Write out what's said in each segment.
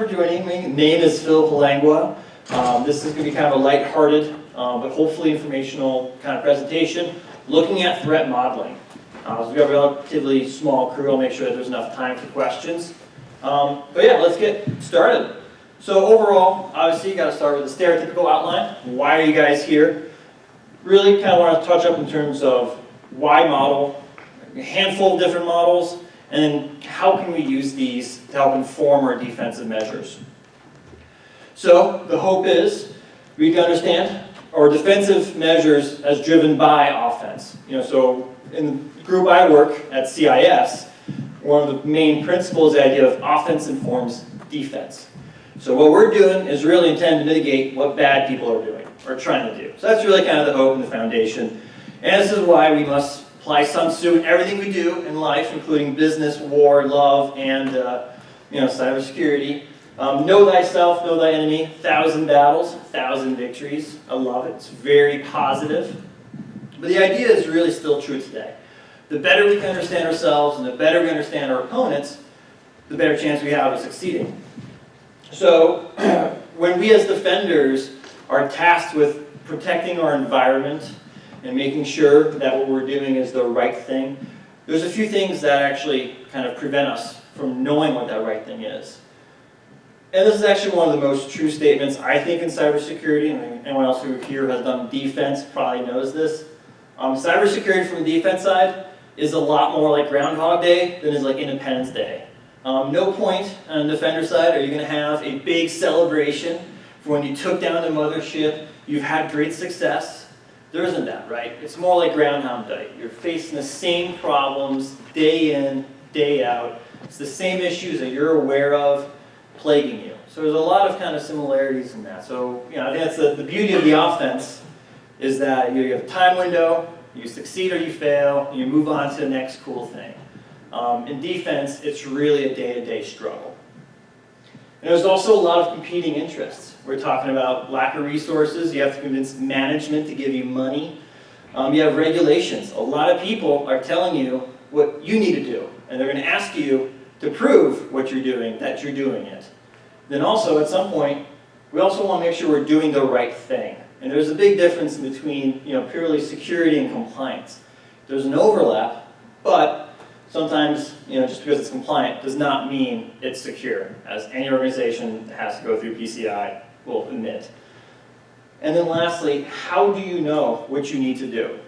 For joining me. Name is Philippe Langlois. This is going to be kind of a lighthearted, but hopefully informational kind of presentation, looking at threat modeling. So we've got a relatively small crew. I'll make sure that there's enough time for questions. But yeah, let's get started. So overall, obviously, you got to start with the stereotypical outline. Why are you guys here? Really kind of want to touch up in terms of why model, a handful of different models, and then how can we use these to help inform our defensive measures. So the hope is we can understand our defensive measures as driven by offense. So in the group I work at CIS, one of the main principles is the idea of offense informs defense. So what we're doing is really intend to mitigate what bad people are doing, or trying to do. So that's really kind of the hope and the foundation. And this is why we must apply Sun Tzu in everything we do in life, including business, war, love, and cybersecurity. Know thyself, know thy enemy, 1,000 battles, 1,000 victories. I love it. It's very positive. But the idea is really still true today. The better we can understand ourselves and the better we understand our opponents, the better chance we have of succeeding. So when we as defenders are tasked with protecting our environment and making sure that what we're doing is the right thing, there's a few things that actually kind of prevent us from knowing what that right thing is. And this is actually one of the most true statements, I think, in cybersecurity, and anyone else who here has done defense probably knows this. Cybersecurity from the defense side is a lot more like Groundhog Day than is like Independence Day. No point on the defender side are you going to have a big celebration for when you took down the mothership, you've had great success. There isn't that, right? It's more like Groundhog Day. You're facing the same problems day in, day out. It's the same issues that you're aware of plaguing you. So there's a lot of kind of similarities in that. So I think that's the beauty of the offense is that you have a time window, you succeed or you fail, and you move on to the next cool thing. In defense, it's really a day-to-day struggle. And there's also a lot of competing interests. We're talking about lack of resources. You have to convince management to give you money. You have regulations. A lot of people are telling you what you need to do, and they're going to ask you to prove what you're doing, that you're doing it. Then also, at some point, we also want to make sure we're doing the right thing. And there's a big difference between purely security and compliance. There's an overlap, but sometimes, just because it's compliant does not mean it's secure, as any organization that has to go through PCI will admit. And then lastly, how do you know what you need to do?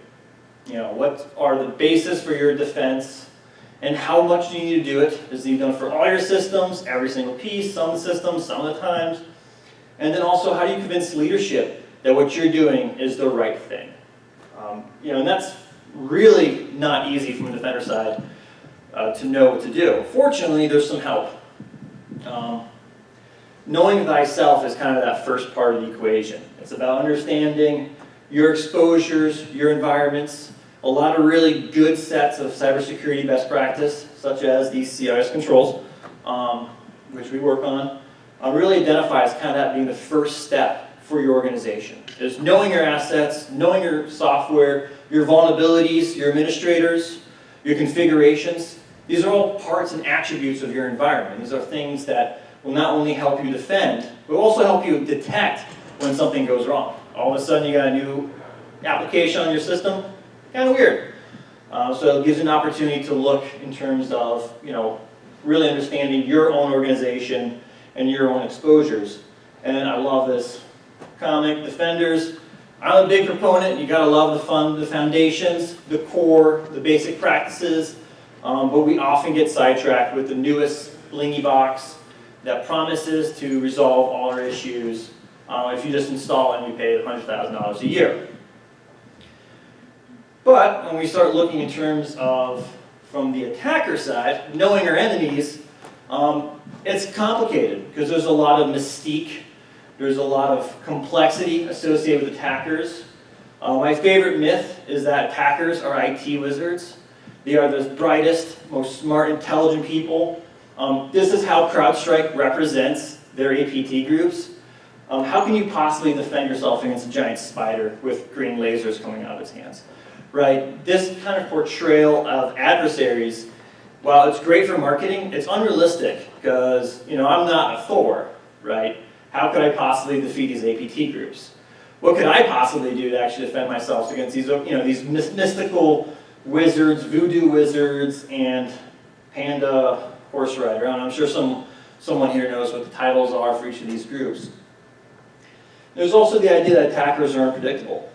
What are the basis for your defense, and how much do you need to do it? Is it need done for all your systems, every single piece, some of the systems, some of the times? And then also, how do you convince leadership that what you're doing is the right thing? And that's really not easy from the defender side. To know what to do. Fortunately, there's some help. Knowing thyself is kind of that first part of the equation. It's about understanding your exposures, your environments, a lot of really good sets of cybersecurity best practice, such as these CIS controls, which we work on, really identifies kind of that being the first step for your organization. Is knowing your assets, knowing your software, your vulnerabilities, your administrators, your configurations. These are all parts and attributes of your environment. These are things that will not only help you defend, but will also help you detect when something goes wrong. All of a sudden you got a new application on your system, kind of weird. So it gives you an opportunity to look in terms of, really understanding your own organization and your own exposures. And I love this comic, Defenders. I'm a big proponent. You gotta love the foundations, the core, the basic practices. But we often get sidetracked with the newest blingy box that promises to resolve all our issues if you just install it and you pay $100,000 a year. But when we start looking in terms of, from the attacker side, knowing our enemies, it's complicated because there's a lot of mystique, there's a lot of complexity associated with attackers. My favorite myth is that attackers are IT wizards. They are the brightest, most smart, intelligent people. This is how CrowdStrike represents their APT groups. How can you possibly defend yourself against a giant spider with green lasers coming out of its hands? Right? This kind of portrayal of adversaries while it's great for marketing, it's unrealistic because, I'm not a Thor, right? How could I possibly defeat these APT groups? What could I possibly do to actually defend myself against these, these mystical wizards, voodoo wizards, and panda horse rider? I'm sure someone here knows what the titles are for each of these groups. There's also the idea that attackers are unpredictable,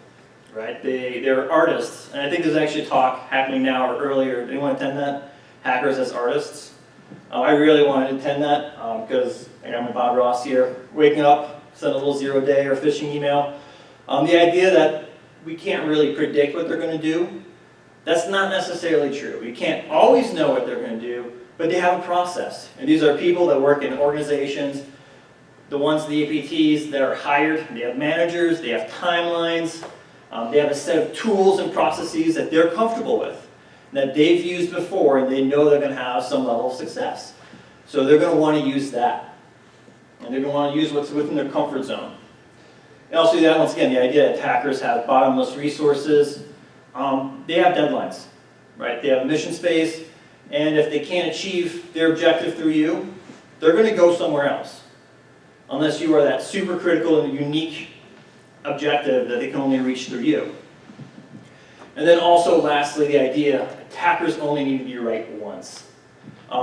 right? They're artists, and I think there's actually a talk happening now or earlier. Did anyone attend that? Hackers as artists. I really wanted to attend that because I'm Bob Ross here, waking up, send a little 0-day or phishing email. The idea that we can't really predict what they're going to do, that's not necessarily true. We can't always know what they're going to do, but they have a process. And these are people that work in organizations, the ones, the APTs that are hired, they have managers, they have timelines, they have a set of tools and processes that they're comfortable with, that they've used before, and they know they're going to have some level of success. So they're going to want to use that. And they're going to want to use what's within their comfort zone. And also that, once again, the idea that attackers have bottomless resources. They have deadlines, right? They have mission space, and if they can't achieve their objective through you, they're going to go somewhere else. Unless you are that super critical and unique objective that they can only reach through you. And then also, lastly, the idea, attackers only need to be right once.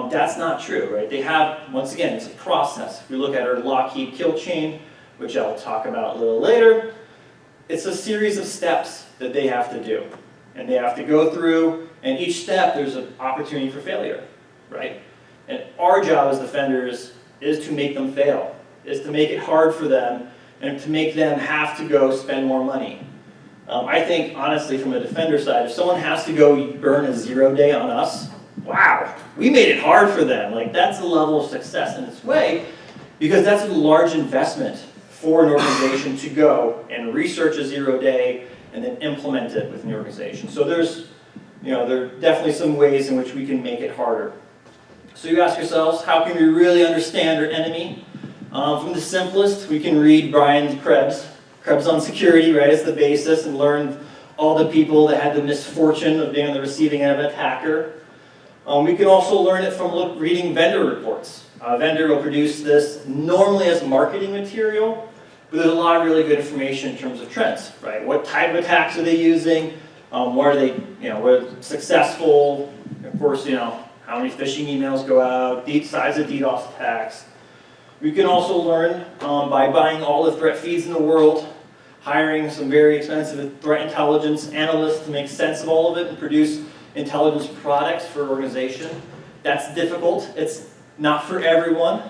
That's not true, right? They have, once again, it's a process. If we look at our Lockheed kill chain, which I'll talk about a little later, it's a series of steps that they have to do. And they have to go through, and each step there's an opportunity for failure, right? And our job as defenders is to make them fail, is to make it hard for them, and to make them have to go spend more money. I think, honestly, from a defender side, if someone has to go burn a 0-day on us, wow, we made it hard for them. Like, that's a level of success in its way, because that's a large investment for an organization to go and research a 0-day and then implement it within the organization. So there's, there are definitely some ways in which we can make it harder. So you ask yourselves, how can we really understand our enemy? From the simplest, we can read Brian Krebs on security, right? It's the basis, and learn all the people that had the misfortune of being on the receiving end of an attacker. We can also learn it from reading vendor reports. A vendor will produce this normally as marketing material, but there's a lot of really good information in terms of trends, right? What type of attacks are they using? What are they, what are successful? Of course, how many phishing emails go out, size of DDoS attacks. We can also learn by buying all the threat feeds in the world, hiring some very expensive threat intelligence analysts to make sense of all of it and produce intelligence products for an organization. That's difficult. It's not for everyone.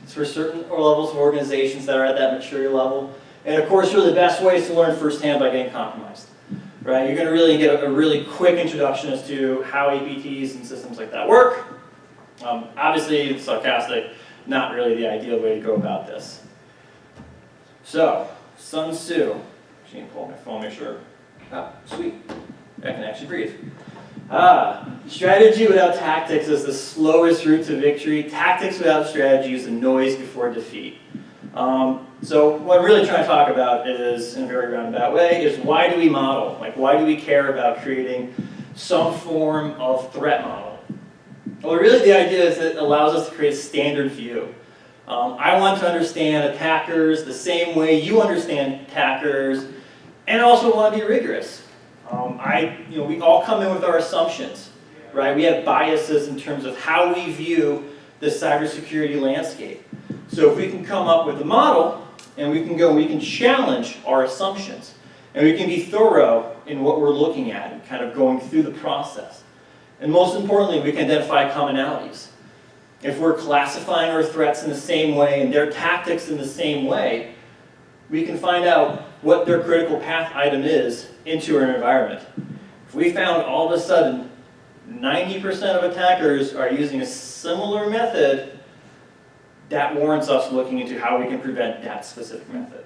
It's for certain levels of organizations that are at that maturity level. And of course, really the best way is to learn firsthand by getting compromised. Right? You're going to really get a really quick introduction as to how APTs and systems like that work. Obviously, it's sarcastic, not really the ideal way to go about this. So, Sun Tzu. Actually, I can pull my phone, make sure. Ah, sweet. I can actually breathe. Strategy without tactics is the slowest route to victory. Tactics without strategy is the noise before defeat. So what I'm really trying to talk about is, in a very roundabout way, is why do we model? Like, why do we care about creating some form of threat model? Well, really the idea is that it allows us to create a standard view. I want to understand attackers the same way you understand attackers, and I also want to be rigorous. We all come in with our assumptions, right? We have biases in terms of how we view the cybersecurity landscape. So if we can come up with a model, and we can go and we can challenge our assumptions, and we can be thorough in what we're looking at and kind of going through the process. And most importantly, we can identify commonalities. If we're classifying our threats in the same way and their tactics in the same way, we can find out what their critical path item is into our environment. If we found all of a sudden 90% of attackers are using a similar method, that warrants us looking into how we can prevent that specific method.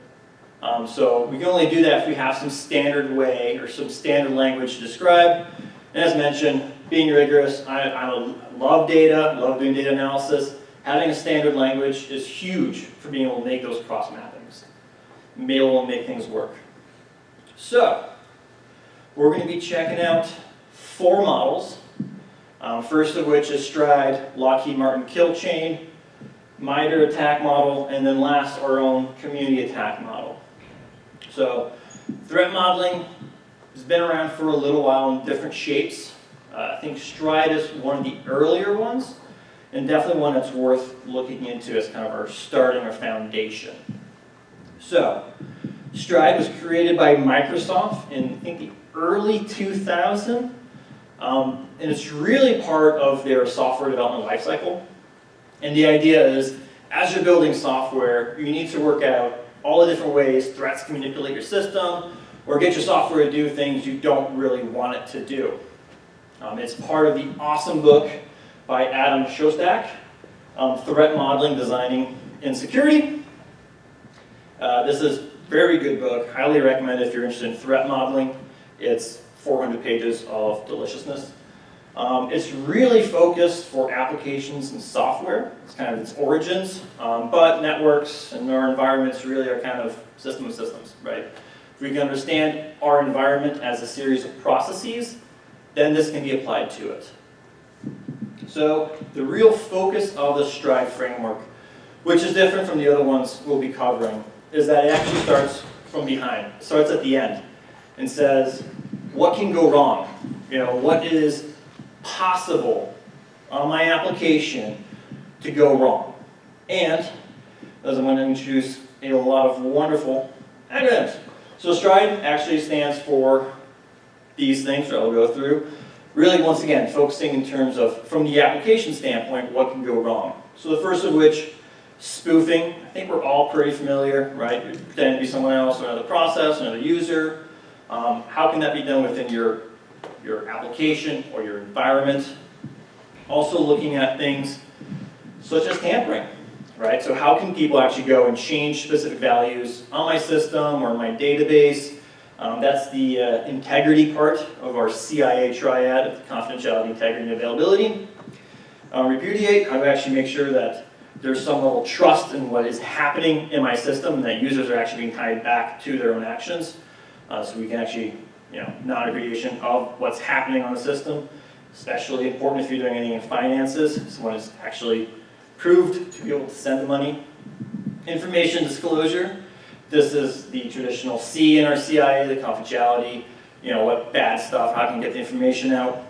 So we can only do that if we have some standard way or some standard language to describe. And as mentioned, being rigorous, I love data, love doing data analysis. Having a standard language is huge for being able to make those cross mappings, being able to make things work. So we're going to be checking out 4 models First of which is Stride, Lockheed Martin kill chain, MITRE attack model, and then last our own community attack model. So threat modeling has been around for a little while in different shapes. I think Stride is one of the earlier ones, and definitely one that's worth looking into as kind of our starting or foundation. So Stride was created by Microsoft in, I think, the early 2000s, and it's really part of their software development lifecycle. And the idea is, as you're building software, you need to work out all the different ways threats can manipulate your system or get your software to do things you don't really want it to do. It's part of the awesome book by Adam Shostak, Threat Modeling, Designing in Security. This is a very good book. Highly recommend it if you're interested in threat modeling. It's 400 pages of deliciousness. It's really focused for applications and software. It's kind of its origins, but networks and our environments really are kind of system of systems, right? If we can understand our environment as a series of processes, then this can be applied to it. So the real focus of the Stride framework, which is different from the other ones we'll be covering, is that it actually starts from behind. It starts at the end and says, what can go wrong? You know, what is possible on my application to go wrong? And as I'm going to introduce a lot of wonderful acronyms. So Stride actually stands for these things that I'll go through. Really, once again, focusing in terms of, from the application standpoint, what can go wrong. So the first of which, spoofing. I think we're all pretty familiar, right? You're pretending to be someone else, or another process, another user. How can that be done within your application or your environment? Also looking at things such as tampering, right? So how can people actually go and change specific values on my system or my database? That's the integrity part of our CIA triad of confidentiality, integrity, and availability. Repudiate, how to actually make sure that there's some level of trust in what is happening in my system and that users are actually being tied back to their own actions. So we can actually, non-repudiation of what's happening on the system. Especially important if you're doing anything in finances. Someone is actually proved to be able to send the money. Information disclosure. This is the traditional C in our CIA, the confidentiality, what bad stuff, how can you get the information out.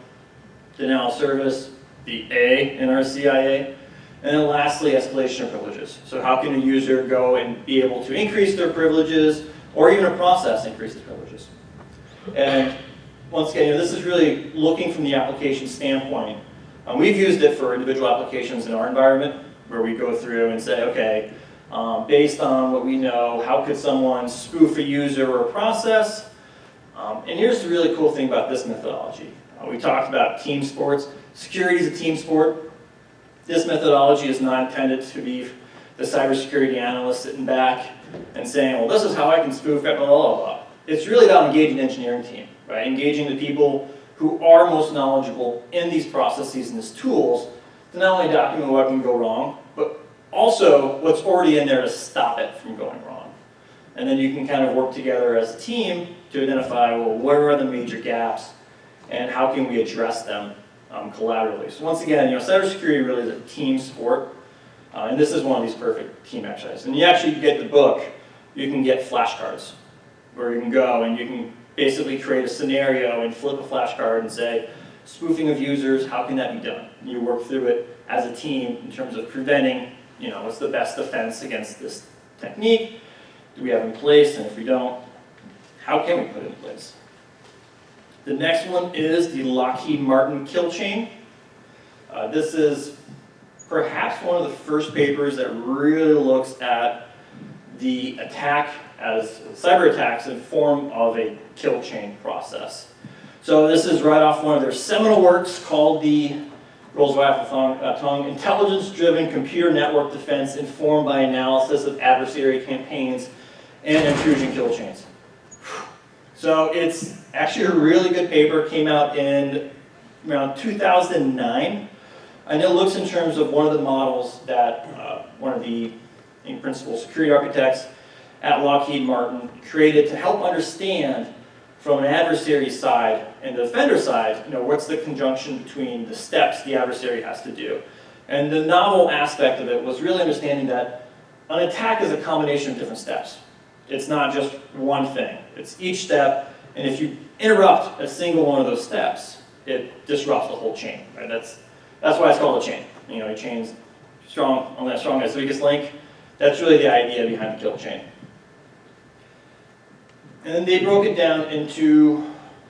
Denial of service, the A in our CIA. And then lastly, escalation of privileges. So how can a user go and be able to increase their privileges, or even a process increase its privileges? And once again, this is really looking from the application standpoint. We've used it for individual applications in our environment, where we go through and say, okay, based on what we know, how could someone spoof a user or a process? And here's the really cool thing about this methodology. We talked about team sports. Security is a team sport. This methodology is not intended to be the cybersecurity analyst sitting back and saying, well, this is how I can spoof, blah, blah, blah, blah. It's really about engaging the engineering team, right? Engaging the people who are most knowledgeable in these processes and these tools to not only document what can go wrong, but also what's already in there to stop it from going wrong. And then you can kind of work together as a team to identify, well, where are the major gaps and how can we address them collaboratively. So once again, cybersecurity really is a team sport. And this is one of these perfect team exercises. And you actually get the book, you can get flashcards where you can go and you can basically create a scenario and flip a flashcard and say, spoofing of users, how can that be done? And you work through it as a team in terms of preventing, what's the best defense against this technique? Do we have in place? And if we don't, how can we put it in place? The next one is the Lockheed Martin kill chain. This is perhaps one of the first papers that really looks at the attack as cyber attacks in form of a kill chain process. So this is right off one of their seminal works called the, rolls right off the tongue, Intelligence-Driven Computer Network Defense Informed by Analysis of Adversary Campaigns and Intrusion Kill Chains. So it's actually a really good paper, came out in around 2009. And it looks in terms of one of the models that one of the principal security architects at Lockheed Martin created to help understand from an adversary side and the defender side, what's the conjunction between the steps the adversary has to do. And the novel aspect of it was really understanding that an attack is a combination of different steps. It's not just one thing. It's each step, and if you interrupt a single one of those steps, it disrupts the whole chain. Right? That's why it's called a chain. A chain's strong on that strong as the weakest link. That's really the idea behind the kill chain. And then they broke it down into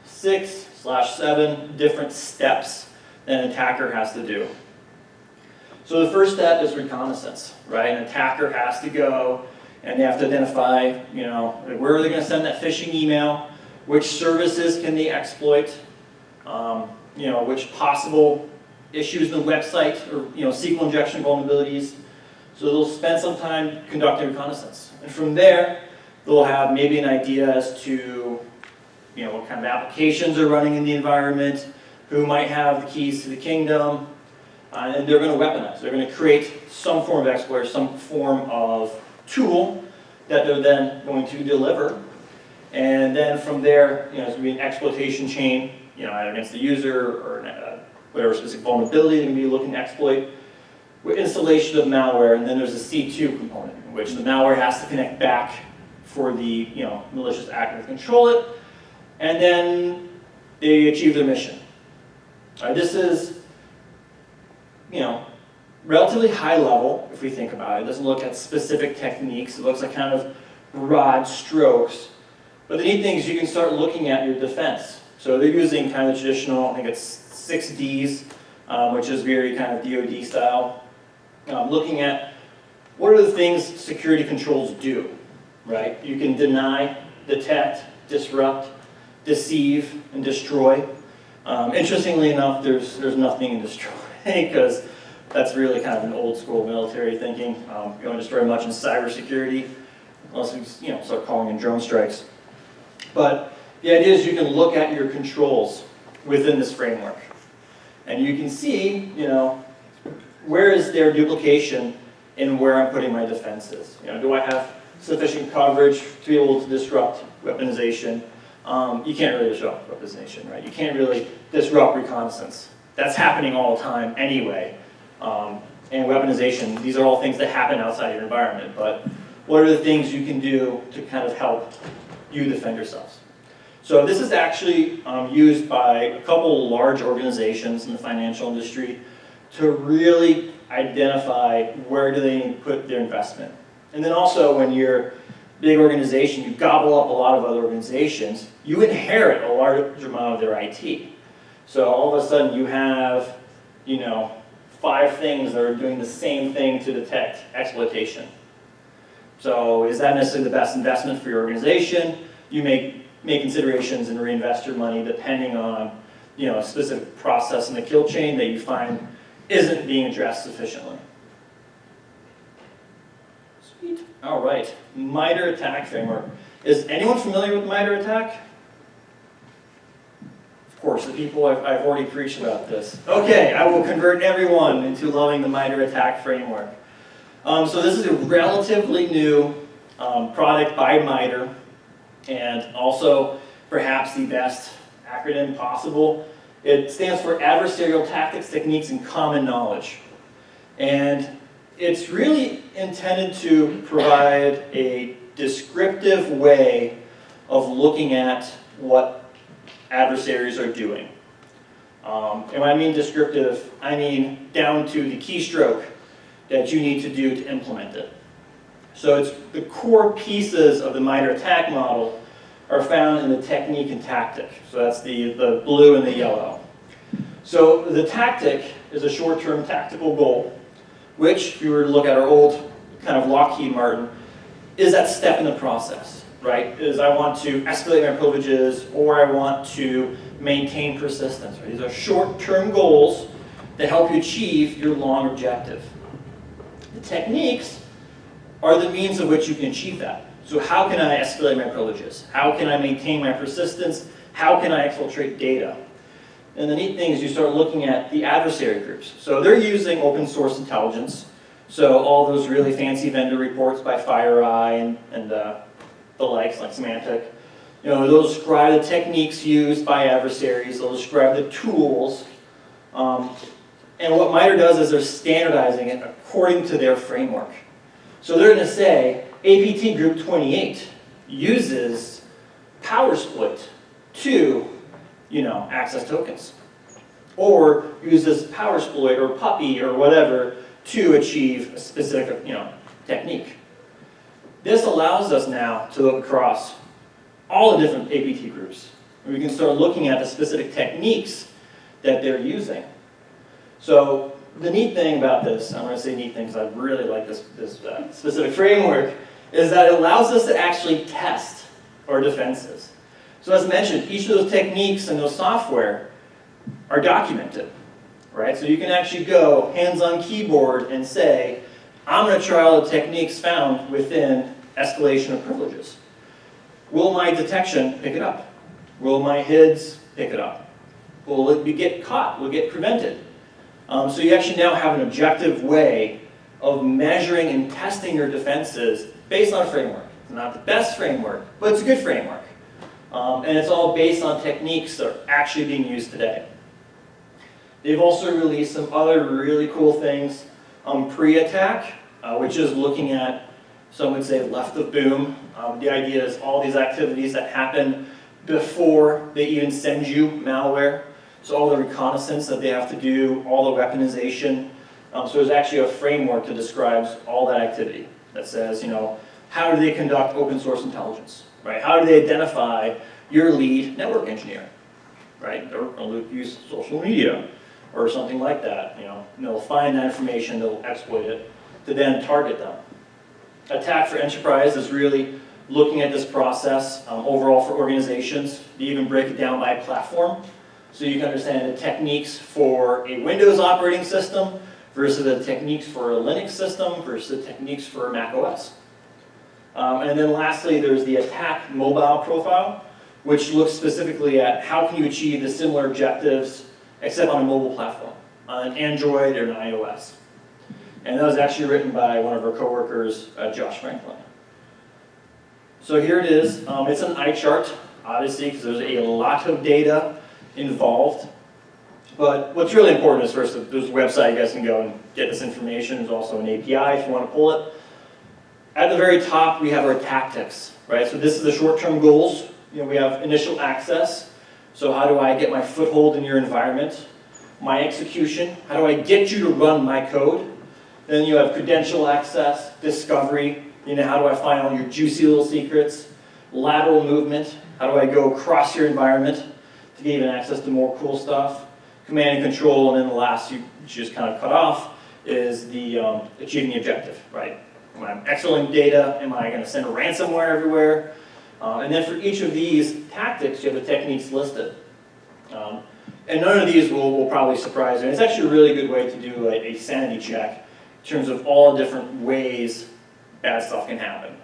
6/7 different steps that an attacker has to do. So the first step is reconnaissance, right? An attacker has to go and they have to identify, where are they going to send that phishing email, which services can they exploit, which possible issues in the website or SQL injection vulnerabilities. So they'll spend some time conducting reconnaissance, and from there they'll have maybe an idea as to what kind of applications are running in the environment, who might have the keys to the kingdom. And they're going to weaponize. They're going to create some form of exploit, some form of tool that they're then going to deliver. And then from there, it's going to be an exploitation chain, either against the user or whatever specific vulnerability they're going to be looking to exploit. With installation of malware, and then there's a C2 component, in which the malware has to connect back for the malicious actor to control it, and then they achieve their mission. This is relatively high level, if we think about it. It doesn't look at specific techniques. It looks like kind of broad strokes. But the neat thing is you can start looking at your defense. So they're using kind of the traditional, I think it's 6 Ds, which is very kind of DoD style. Looking at what are the things security controls do, right? You can deny, detect, disrupt, deceive, and destroy. Interestingly enough, there's nothing in destroy, because that's really kind of an old school military thinking. You don't destroy much in cybersecurity unless we start calling in drone strikes. But the idea is you can look at your controls within this framework, and you can see where is there duplication in where I'm putting my defenses. Do I have sufficient coverage to be able to disrupt weaponization? You can't really disrupt weaponization, right? You can't really disrupt reconnaissance. That's happening all the time anyway. And weaponization, these are all things that happen outside your environment, but what are the things you can do to kind of help you defend yourselves? So this is actually used by a couple large organizations in the financial industry to really identify where do they need to put their investment. And then also when you're a big organization, you gobble up a lot of other organizations, you inherit a large amount of their IT. So all of a sudden you have, 5 things that are doing the same thing to detect exploitation. So is that necessarily the best investment for your organization? You make considerations and reinvest your money depending on a specific process in the kill chain that you find isn't being addressed sufficiently. Sweet. All right, MITRE ATT&CK framework. Is anyone familiar with MITRE ATT&CK? Of course, the people I've already preached about this. Okay, I will convert everyone into loving the MITRE ATT&CK framework. So this is a relatively new product by MITRE, and also perhaps the best acronym possible. It stands for Adversarial Tactics, Techniques, and Common Knowledge. And it's really intended to provide a descriptive way of looking at what adversaries are doing. And when I mean descriptive, I mean down to the keystroke that you need to do to implement it. So it's the core pieces of the MITRE ATT&CK model are found in the technique and tactic. So that's the blue and the yellow. So the tactic is a short-term tactical goal, which, if you were to look at our old kind of Lockheed Martin, is that step in the process, right? Is I want to escalate my privileges, or I want to maintain persistence. Right? These are short-term goals that help you achieve your long objective. The techniques are the means of which you can achieve that. So how can I escalate my privileges? How can I maintain my persistence? How can I exfiltrate data? And the neat thing is you start looking at the adversary groups. So they're using open source intelligence. So all those really fancy vendor reports by FireEye and the likes, like Symantec. They'll describe the techniques used by adversaries, they'll describe the tools, and what MITRE does is they're standardizing it according to their framework. So they're going to say, APT group 28 uses power split to, access tokens. Or uses power split or puppy or whatever to achieve a specific, technique. This allows us now to look across all the different APT groups. And we can start looking at the specific techniques that they're using. So the neat thing about this, I'm going to say neat thing because I really like this specific framework, is that it allows us to actually test our defenses. So as mentioned, each of those techniques and those software are documented, right? So you can actually go hands on keyboard and say, I'm going to try all the techniques found within escalation of privileges. Will my detection pick it up? Will my HIDs pick it up? Will it get caught? Will it get prevented? So you actually now have an objective way of measuring and testing your defenses based on a framework. It's not the best framework, but it's a good framework. And it's all based on techniques that are actually being used today. They've also released some other really cool things. Pre-attack, which is looking at, some would say, left of boom. The idea is all these activities that happen before they even send you malware. So all the reconnaissance that they have to do, all the weaponization. So there's actually a framework that describes all that activity that says, how do they conduct open source intelligence, right? How do they identify your lead network engineer, right? They'll use social media or something like that. They'll find that information, they'll exploit it to then target them. Attack for enterprise is really looking at this process overall for organizations. They even break it down by platform. So you can understand the techniques for a Windows operating system versus the techniques for a Linux system versus the techniques for Mac OS. And then lastly, there's the attack mobile profile, which looks specifically at how can you achieve the similar objectives except on a mobile platform, on an Android or an iOS. And that was actually written by one of our coworkers, Josh Franklin. So here it is. It's an eye chart, obviously, because there's a lot of data involved. But what's really important is first, there's a website you guys can go and get this information. There's also an API if you want to pull it. At the very top, we have our tactics, right? So this is the short-term goals. We have initial access. So how do I get my foothold in your environment? My execution, how do I get you to run my code? Then you have credential access, discovery, how do I find all your juicy little secrets? Lateral movement, how do I go across your environment to gain access to more cool stuff? Command and control, and then the last you just kind of cut off is the achieving the objective, right? Am I exfilling data? Am I going to send a ransomware everywhere? And then for each of these tactics, you have the techniques listed. And none of these will probably surprise you. And it's actually a really good way to do a sanity check in terms of all the different ways bad stuff can happen.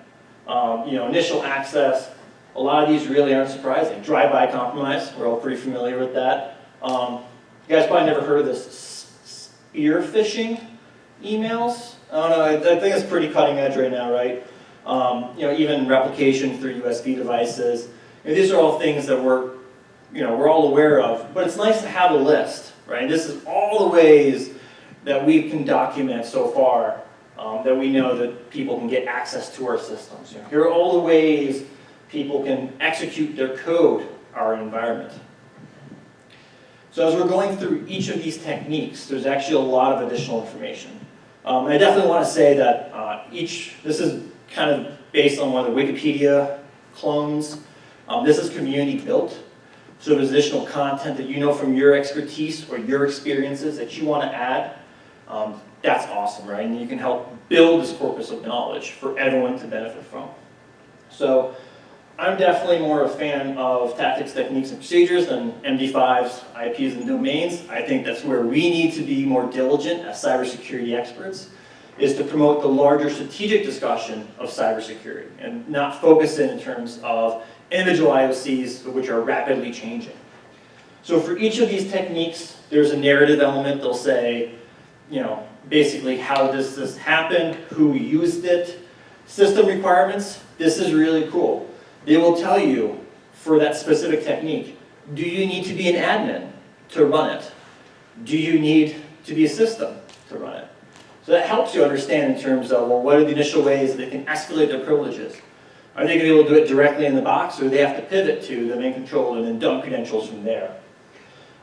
Initial access, a lot of these really aren't surprising. Drive-by compromise, we're all pretty familiar with that. You guys probably never heard of this spear phishing emails. I don't know, I think it's pretty cutting edge right now, right? Even replication through USB devices. These are all things that we're all aware of, but it's nice to have a list, right? This is all the ways that we can document so far that we know that people can get access to our systems. Here are all the ways people can execute their code, our environment. So as we're going through each of these techniques, there's actually a lot of additional information. And I definitely want to say that this is kind of based on one of the Wikipedia clones. This is community built. So there's additional content that from your expertise or your experiences that you want to add. That's awesome, right? And you can help build this corpus of knowledge for everyone to benefit from. So I'm definitely more a fan of tactics, techniques, and procedures than MD5s, IPs, and domains. I think that's where we need to be more diligent as cybersecurity experts, is to promote the larger strategic discussion of cybersecurity and not focus in terms of individual IOCs, which are rapidly changing. So for each of these techniques, there's a narrative element. They'll say, basically how does this happen, who used it, system requirements. This is really cool. They will tell you for that specific technique. Do you need to be an admin to run it? Do you need to be a system to run it? So that helps you understand in terms of, well, what are the initial ways that they can escalate their privileges? Are they going to be able to do it directly in the box, or do they have to pivot to the main control and then dump credentials from there?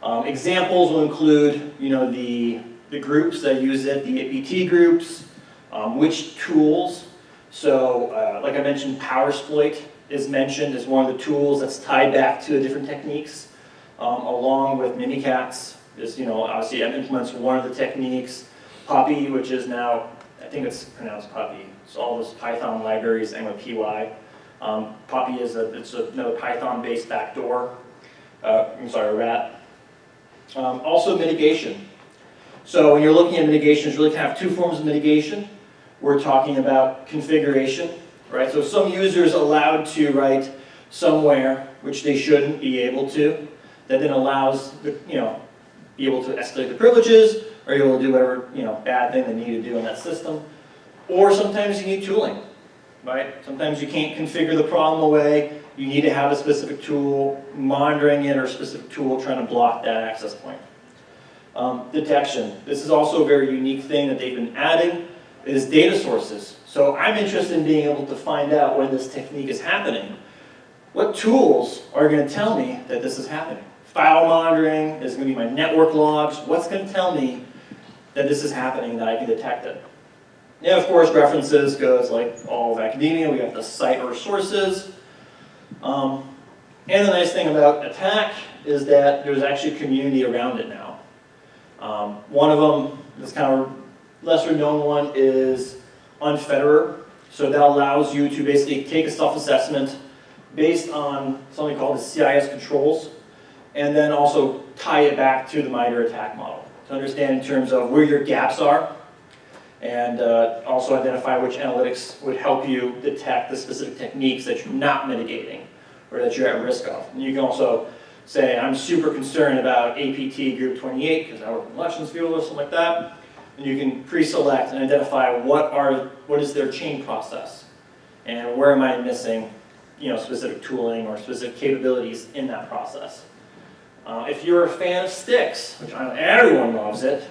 Examples will include, the groups that use it, the APT groups, which tools. So, like I mentioned, PowerSploit is mentioned as one of the tools that's tied back to the different techniques, along with Mimikatz. Obviously it implements one of the techniques. Puppy, which is now, I think it's pronounced Puppy. So all those Python libraries end with PY. Puppy is another Python-based backdoor. RAT. Also mitigation. So when you're looking at mitigation, there's really kind of two forms of mitigation. We're talking about configuration, right? So some users allowed to write somewhere which they shouldn't be able to, that then allows be able to escalate the privileges, or able to do whatever bad thing they need to do in that system. Or sometimes you need tooling, right? Sometimes you can't configure the problem away. You need to have a specific tool monitoring it, or a specific tool trying to block that access point. Detection. This is also a very unique thing that they've been adding, is data sources. So I'm interested in being able to find out when this technique is happening. What tools are going to tell me that this is happening? File monitoring is going to be my network logs. What's going to tell me that this is happening, that I can detect it? And of course, references goes like all of academia. We have the cite our sources. And the nice thing about attack is that there's actually a community around it now. One of them, this kind of lesser known one, is Unfederer. So that allows you to basically take a self-assessment based on something called the CIS controls, and then also tie it back to the MITRE attack model to understand in terms of where your gaps are, and also identify which analytics would help you detect the specific techniques that you're not mitigating or that you're at risk of. And you can also say, I'm super concerned about APT group 28 because I work in elections field or something like that. And you can pre-select and identify what is their chain process, and where am I missing specific tooling or specific capabilities in that process. If you're a fan of sticks, which I know everyone loves it,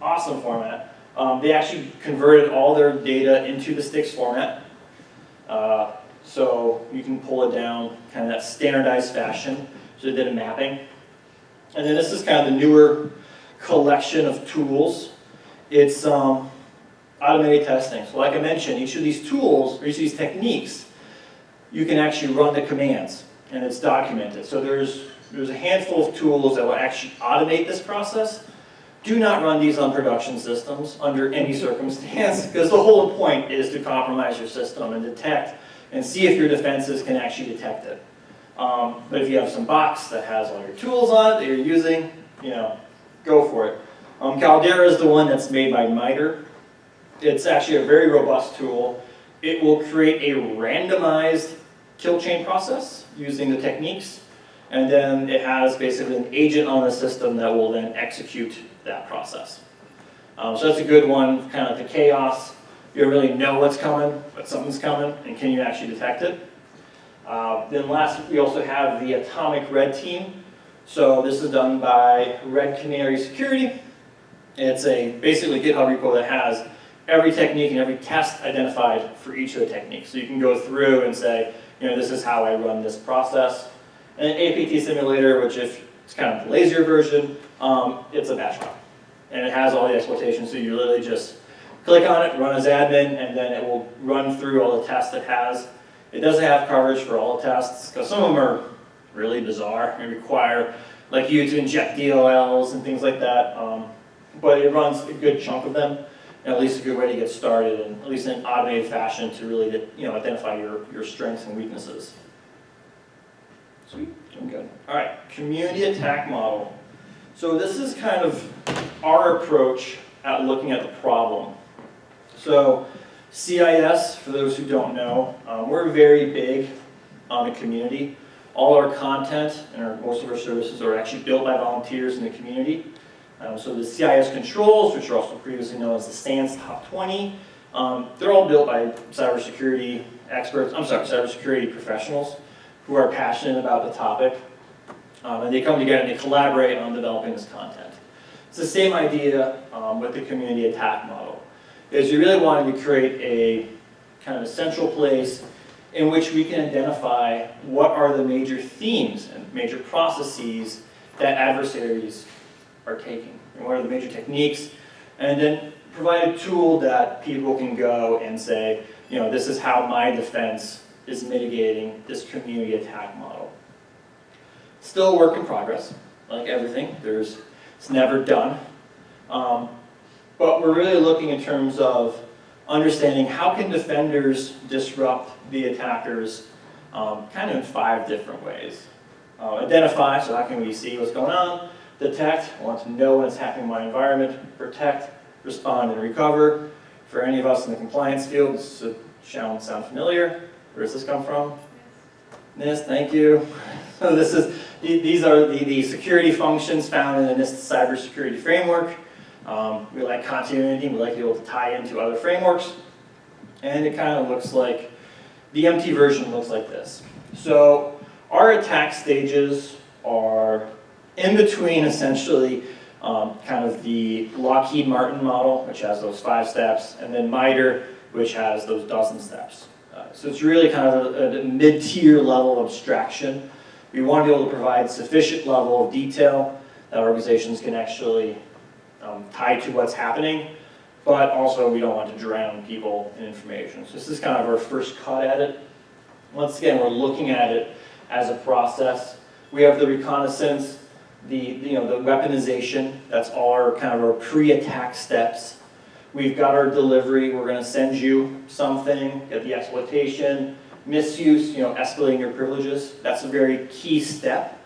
awesome format, they actually converted all their data into the sticks format. So you can pull it down kind of that standardized fashion. So they did a mapping. And then this is kind of the newer collection of tools. It's automated testing. So like I mentioned, each of these tools, or each of these techniques, you can actually run the commands, and it's documented. So there's a handful of tools that will actually automate this process. Do not run these on production systems under any circumstance, because the whole point is to compromise your system and detect and see if your defenses can actually detect it. But if you have some box that has all your tools on it that you're using, go for it. Caldera is the one that's made by MITRE. It's actually a very robust tool. It will create a randomized kill chain process using the techniques, and then it has basically an agent on the system that will then execute that process. So that's a good one, kind of like the chaos. You don't really know what's coming, but something's coming, and can you actually detect it? Then last, we also have the Atomic Red team. So this is done by Red Canary Security. It's basically a GitHub repo that has every technique and every test identified for each of the techniques. So you can go through and say, this is how I run this process. And an APT simulator, which if it's kind of the lazier version, it's a batch file. And it has all the exploitation, so you literally just click on it, run as admin, and then it will run through all the tests it has. It doesn't have coverage for all the tests, because some of them are really bizarre and require you to inject DLLs and things like that. But it runs a good chunk of them, and at least a good way to get started, and at least in an automated fashion to really identify your strengths and weaknesses. Sweet, doing good. All right, community attack model. So this is kind of our approach at looking at the problem. So CIS, for those who don't know, we're very big on the community. All our content and most of our services are actually built by volunteers in the community. So the CIS controls, which are also previously known as the SANS Top 20, they're all built by cybersecurity experts, cybersecurity professionals. who are passionate about the topic, and they come together and they collaborate on developing this content. It's the same idea with the community attack model, is you really wanted to create a kind of a central place in which we can identify what are the major themes and major processes that adversaries are taking, and what are the major techniques, and then provide a tool that people can go and say, you know, this is how my defense is mitigating this community attack model. Still a work in progress, like everything. It's never done. But we're really looking in terms of understanding how can defenders disrupt the attackers kind of in 5 different ways. Identify, so how can we see what's going on? Detect, I want to know what's happening in my environment. Protect, respond, and recover. For any of us in the compliance field, this shall sound familiar. Where does this come from? NIST, thank you. So these are the security functions found in the NIST cybersecurity framework. We like continuity, we like to be able to tie into other frameworks. And it kind of looks like, the empty version looks like this. So our attack stages are in between essentially kind of the Lockheed Martin model, which has those 5 steps, and then MITRE, which has those dozen steps. So it's really kind of a mid-tier level of abstraction. We want to be able to provide sufficient level of detail that organizations can actually tie to what's happening, but also we don't want to drown people in information. So this is kind of our first cut at it. Once again, we're looking at it as a process. We have the reconnaissance, the weaponization. That's all our kind of our pre-attack steps. We've got our delivery. We're going to send you something. Get the exploitation, misuse. Escalating your privileges. That's a very key step,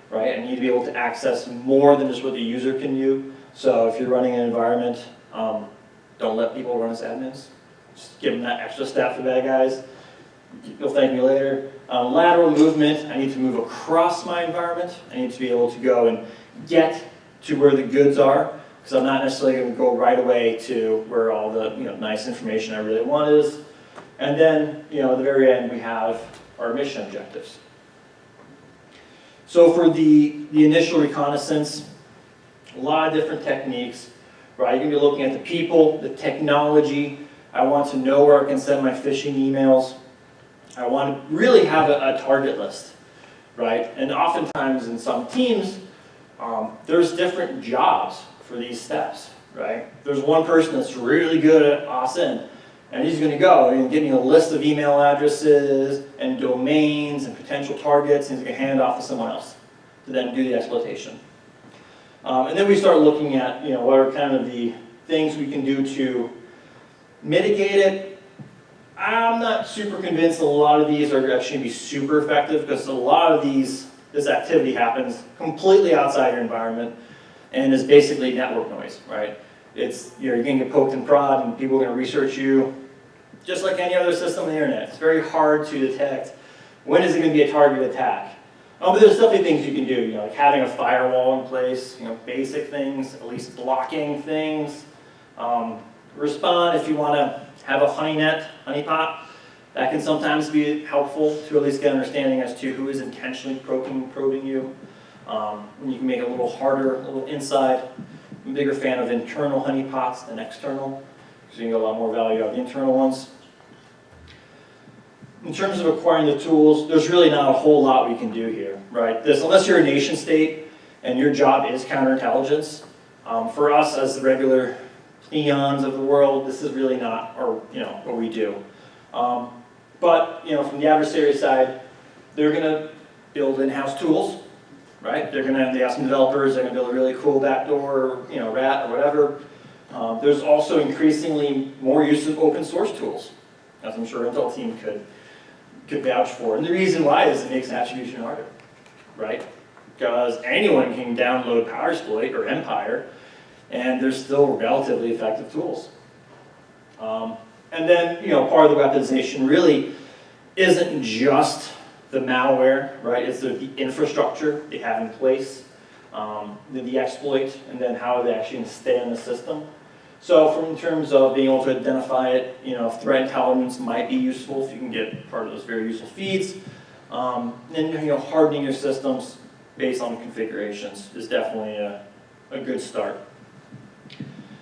right? I need to be able to access more than just what the user can do. So if you're running an environment, don't let people run as admins. Just give them that extra step for bad guys. You'll thank me later. Lateral movement, I need to move across my environment. I need to be able to go and get to where the goods are, because I'm not necessarily going to go right away to where all the nice information I really want is. And then, at the very end, we have our mission objectives. So for the initial reconnaissance, a lot of different techniques, right? You're going to be looking at the people, the technology. I want to know where I can send my phishing emails. I want to really have a target list, right? And oftentimes in some teams, there's different jobs for these steps, right? There's one person that's really good at ASIN, and he's going to go and give me a list of email addresses and domains and potential targets, and he's going to hand it off to someone else to then do the exploitation. And then we start looking at, what are kind of the things we can do to mitigate it. I'm not super convinced a lot of these are actually going to be super effective, because a lot of this activity happens completely outside your environment and is basically network noise, right? You're going to get poked and prod, and people are going to research you just like any other system on the internet. It's very hard to detect when is it going to be a target attack. But there's definitely things you can do, like having a firewall in place, basic things, at least blocking things. Respond if you want to have a honeypot. That can sometimes be helpful to at least get understanding as to who is intentionally probing you. When you can make it a little harder, a little inside. I'm a bigger fan of internal honeypots than external, because you can get a lot more value out of the internal ones. In terms of acquiring the tools, there's really not a whole lot we can do here, right? Unless you're a nation state and your job is counterintelligence, for us as the regular peons of the world, this is really not what we do. But from the adversary side, they're going to build in-house tools, right? They're going to have the awesome developers. They're going to build a really cool backdoor, rat or whatever. There's also increasingly more use of open source tools, as I'm sure Intel team could vouch for. And the reason why is it makes attribution harder, right? Because anyone can download PowerSploit or Empire, and they're still relatively effective tools. And then, part of the weaponization really isn't just the malware, right? It's the infrastructure they have in place, the exploit, and then how they actually stay in the system. So in terms of being able to identify it, threat intelligence might be useful if you can get part of those very useful feeds. And hardening your systems based on configurations is definitely a good start.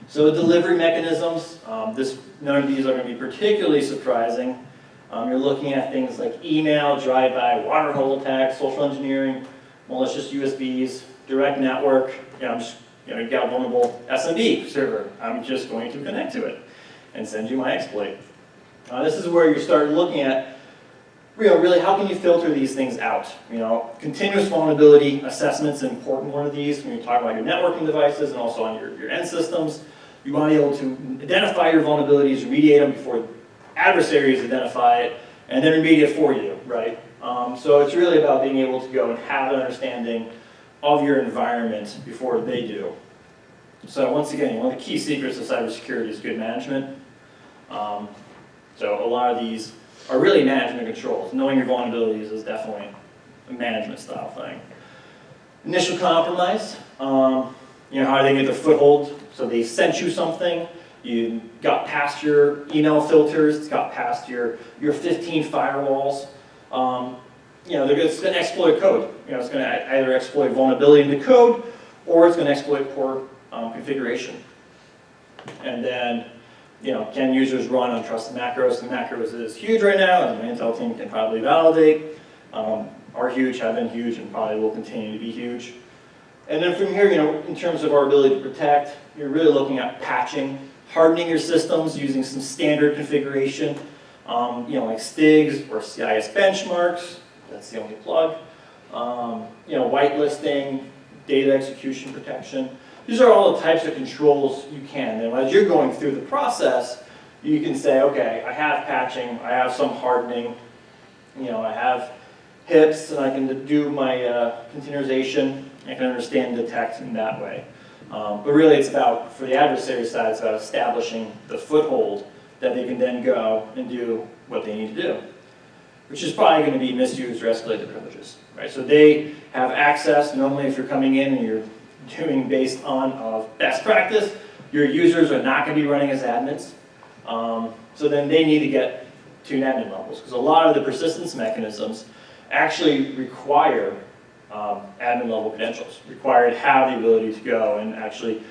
So delivery mechanisms, none of these are going to be particularly surprising. You're looking at things like email, drive-by, water hole attacks, social engineering, malicious USBs, direct network. You've got a vulnerable SMB server. I'm just going to connect to it and send you my exploit. This is where you start looking at, really how can you filter these things out? Continuous vulnerability assessment's an important one of these when you're talking about your networking devices and also on your end systems. You want to be able to identify your vulnerabilities, remediate them before adversaries identify it, and then remediate for you, right? So it's really about being able to go and have an understanding of your environment before they do. So once again, one of the key secrets of cybersecurity is good management. So a lot of these are really management controls. Knowing your vulnerabilities is definitely a management style thing. Initial compromise, how do they get their foothold? So they sent you something, you got past your email filters, it's got past your 15 firewalls. They're just going to exploit code. It's going to either exploit vulnerability in the code, or it's going to exploit poor configuration. And then, can users run untrusted macros? The macros is huge right now, as my Intel team can probably validate. Are huge, have been huge, and probably will continue to be huge. And then from here, in terms of our ability to protect, you're really looking at patching, hardening your systems using some standard configuration, like STIGs or CIS benchmarks. That's the only plug. Whitelisting, data execution protection. These are all the types of controls you can. And as you're going through the process, you can say, okay, I have patching, I have some hardening, I have HIPs, and I can do my containerization. I can understand and detect in that way. But really it's about, for the adversary side, it's about establishing the foothold that they can then go and do what they need to do, which is probably going to be misused or escalated privileges, right? So they have access. Normally if you're coming in and you're doing based on best practice, your users are not going to be running as admins. So then they need to get to admin levels, because a lot of the persistence mechanisms actually require admin level credentials, require to have the ability to go and actually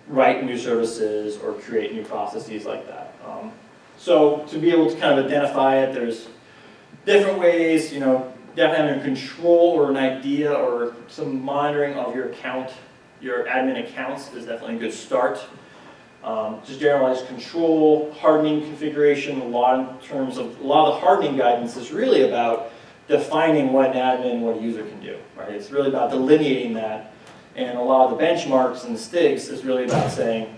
write new services or create new processes like that. So to be able to kind of identify it, there's different ways, definitely having a control or an idea or some monitoring of your account, your admin accounts is definitely a good start. Just generalized control, hardening configuration, a lot of the hardening guidance is really about defining what an admin, what a user can do, right? It's really about delineating that, and a lot of the benchmarks and the STIGs is really about saying,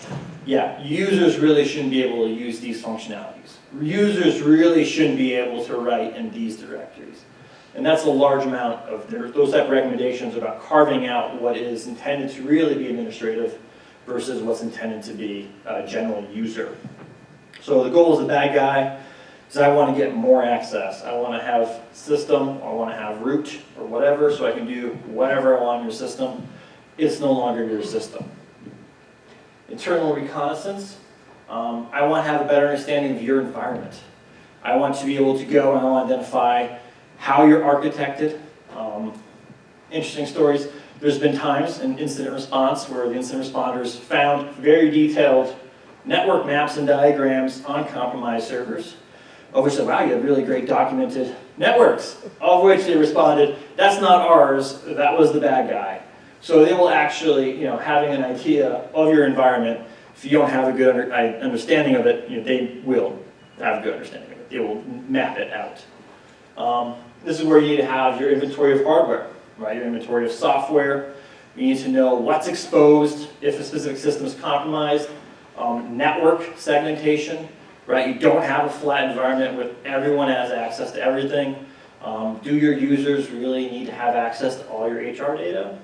yeah, users really shouldn't be able to use these functionalities. Users really shouldn't be able to write in these directories. And that's a large amount of those type of recommendations about carving out what is intended to really be administrative versus what's intended to be general user. So the goal as a bad guy is I want to get more access. I want to have system, I want to have root or whatever, so I can do whatever I want in your system. It's no longer your system. Internal reconnaissance, I want to have a better understanding of your environment. I want to be able to go and I want to identify how you're architected. Interesting stories. There's been times in incident response where the incident responders found very detailed network maps and diagrams on compromised servers, of which said, wow, you have really great documented networks, of which they responded, that's not ours, that was the bad guy. So they will actually, having an idea of your environment, if you don't have a good understanding of it, they will have a good understanding of it. They will map it out. This is where you need to have your inventory of hardware, right? Your inventory of software. You need to know what's exposed if a specific system is compromised. Network segmentation, right? You don't have a flat environment where everyone has access to everything. Do your users really need to have access to all your HR data?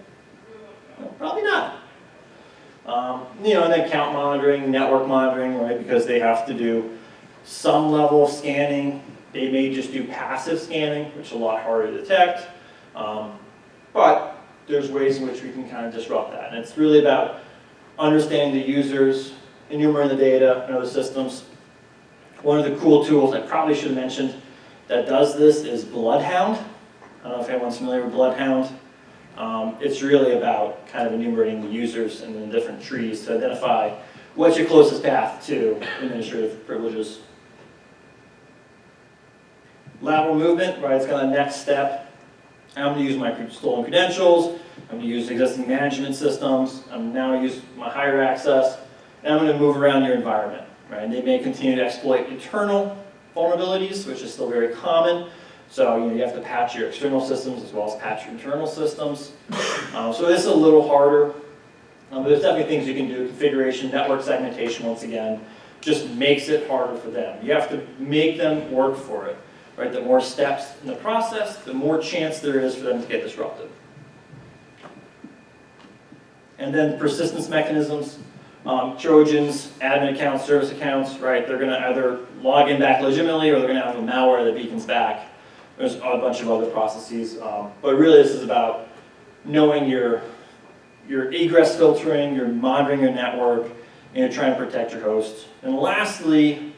Well, probably not. And then account monitoring, network monitoring, right? Because they have to do some level of scanning. They may just do passive scanning, which is a lot harder to detect. But there's ways in which we can kind of disrupt that. And it's really about understanding the users, enumerating the data, know the systems. One of the cool tools I probably should have mentioned that does this is Bloodhound. I don't know if anyone's familiar with Bloodhound. It's really about kind of enumerating the users and the different trees to identify what's your closest path to administrative privileges. Lateral movement, right, it's kind of the next step. I'm going to use my stolen credentials, I'm going to use existing management systems, I'm now going to use my higher access, and I'm going to move around your environment, right? And they may continue to exploit internal vulnerabilities, which is still very common. So you have to patch your external systems as well as patch your internal systems. So this is a little harder, but there's definitely things you can do. Configuration, network segmentation, once again, just makes it harder for them. You have to make them work for it. Right? The more steps in the process, the more chance there is for them to get disrupted. And then persistence mechanisms, Trojans, admin accounts, service accounts, right? They're going to either log in back legitimately or they're going to have a malware that beacons back. There's a bunch of other processes, but really this is about knowing your egress filtering, you're monitoring your network, and you're trying to protect your host. And lastly,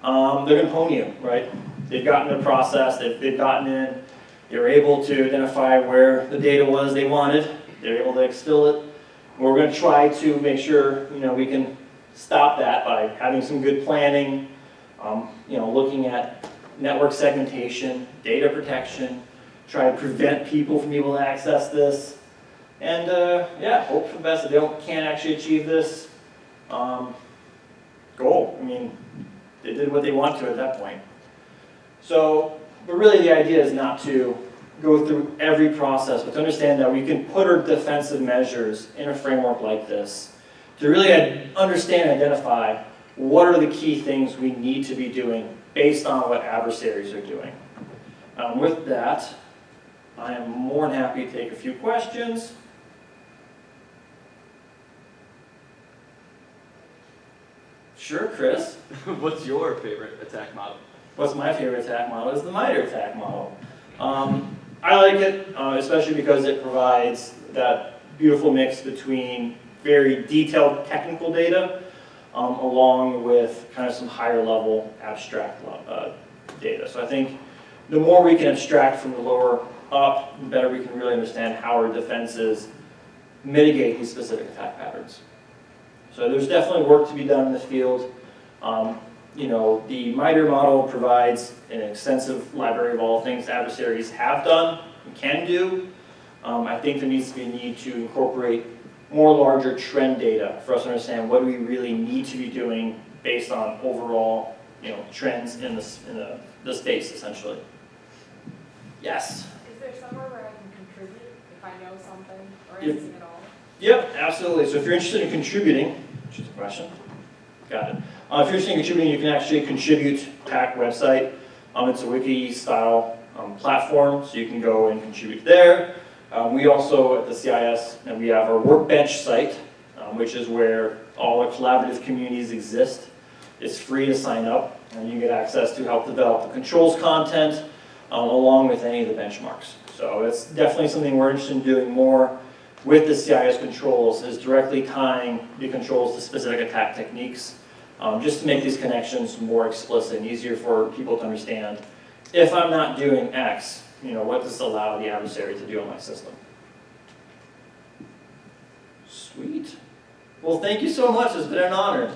they're going to pwn you, right? They've gotten the process, they've gotten in, they were able to identify where the data was they wanted, they're able to exfil it. We're going to try to make sure we can stop that by having some good planning, looking at network segmentation, data protection, try to prevent people from being able to access this, and hope for the best that they can't actually achieve this goal. I mean, they did what they want to at that point. So, but really the idea is not to go through every process, but to understand that we can put our defensive measures in a framework like this to really understand and identify what are the key things we need to be doing based on what adversaries are doing. With that, I am more than happy to take a few questions. Sure, Chris. What's your favorite attack model? What's my favorite attack model is the MITRE ATT&CK model. I like it, especially because it provides that beautiful mix between very detailed technical data along with kind of some higher level abstract data. So I think the more we can abstract from the lower up, the better we can really understand how our defenses mitigate these specific attack patterns. So there's definitely work to be done in the field. The MITRE model provides an extensive library of all things adversaries have done and can do. I think there needs to be a need to incorporate more larger trend data for us to understand what do we really need to be doing based on overall trends in the space, essentially. Yes? Is there somewhere where I can contribute if I know something or anything at all? Yep, absolutely. So if you're interested in contributing, which is a question, got it. If you're interested in contributing, you can actually contribute to ATT&CK website. It's a wiki-style platform, so you can go and contribute there. We also, at the CIS, we have our workbench site, which is where all the collaborative communities exist. It's free to sign up, and you get access to help develop the controls content along with any of the benchmarks. So it's definitely something we're interested in doing more with the CIS controls, is directly tying the controls to specific attack techniques, just to make these connections more explicit and easier for people to understand. If I'm not doing X, what does this allow the adversary to do on my system? Sweet. Well, thank you so much. It's been an honor.